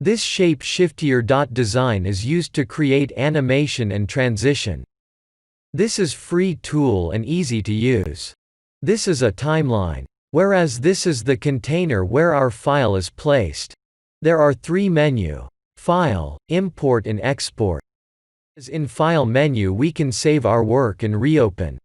This Shapeshiftier.design is used to create animation and transition. This is free tool and easy to use. This is a timeline, whereas this is the container where our file is placed. There are three menu: File, Import and Export. As in File menu we can save our work and reopen.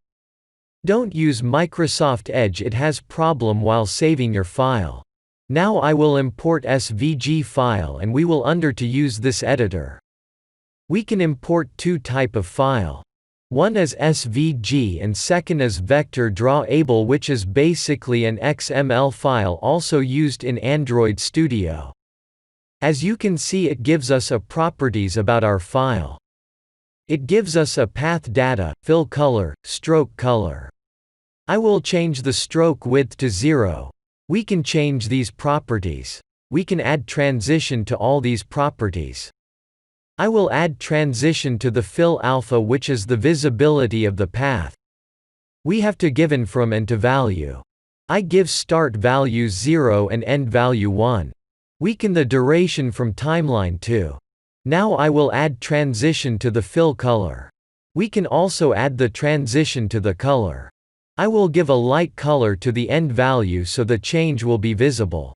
Don't use Microsoft Edge, it has problem while saving your file. Now I will import SVG file and we will under to use this editor. We can import two type of file. One as SVG and second as vector drawable, which is basically an XML file also used in Android Studio. As you can see, it gives us a properties about our file. It gives us a path data, fill color, stroke color. I will change the stroke width to 0. We can change these properties. We can add transition to all these properties. I will add transition to the fill alpha, which is the visibility of the path. We have to given from and to value. I give start value 0 and end value 1. We can the duration from timeline 2. Now I will add transition to the fill color. We can also add the transition to the color. I will give a light color to the end value so the change will be visible.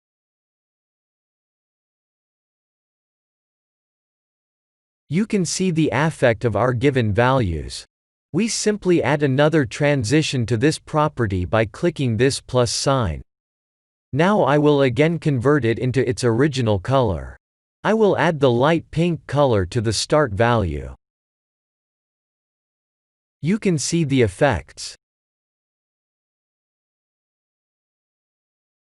You can see the effect of our given values. We simply add another transition to this property by clicking this plus sign. Now I will again convert it into its original color. I will add the light pink color to the start value. You can see the effects.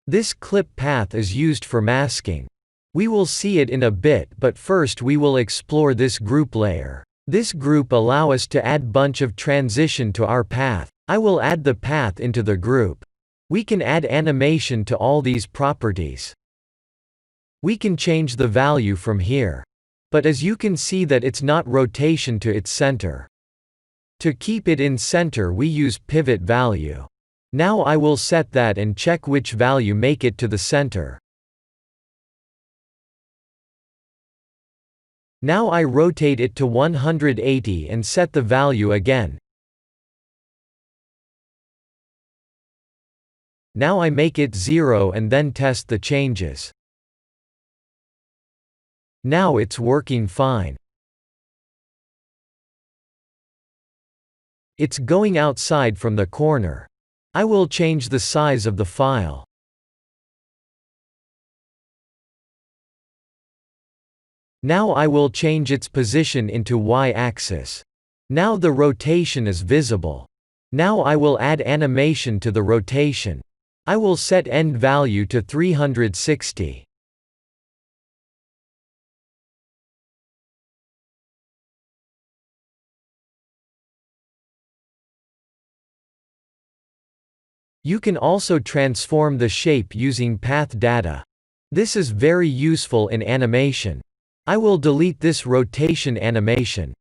This clip path is used for masking. We will see it in a bit, but first we will explore this group layer. This group allow us to add bunch of transition to our path. I will add the path into the group. We can add animation to all these properties. We can change the value from here. But as you can see that it's not rotation to its center. To keep it in center we use pivot value. Now I will set that and check which value make it to the center. Now I rotate it to 180 and set the value again. Now I make it 0 and then test the changes. Now it's working fine. It's going outside from the corner. I will change the size of the file. Now I will change its position into y-axis. Now the rotation is visible. Now I will add animation to the rotation. I will set end value to 360. You can also transform the shape using path data. This is very useful in animation. I will delete this rotation animation.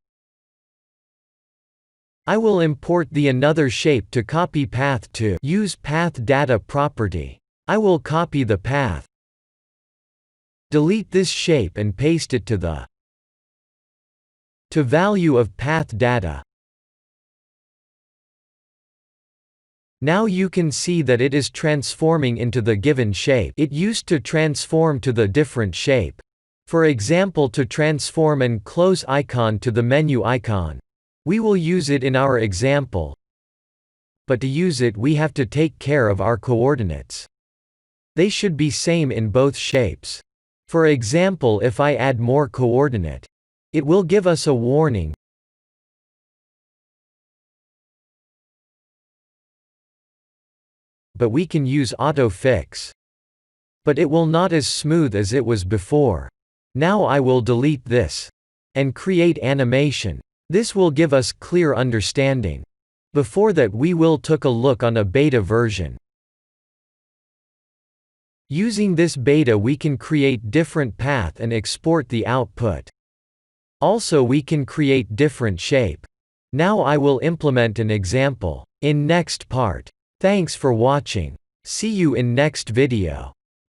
I will import the another shape to copy path to. Use path data property. I will copy the path. Delete this shape and paste it to the value of path data. Now you can see that it is transforming into the given shape. It used to transform to the different shape. For example, to transform and close icon to the menu icon. We will use it in our example. But to use it we have to take care of our coordinates. They should be same in both shapes. For example, if I add more coordinate, it will give us a warning. But we can use auto fix. But it will not as smooth as it was before. Now I will delete this. And create animation. This will give us clear understanding. Before that we will took a look on a beta version. Using this beta we can create different path and export the output. Also we can create different shape. Now I will implement an example in next part. Thanks for watching. See you in next video.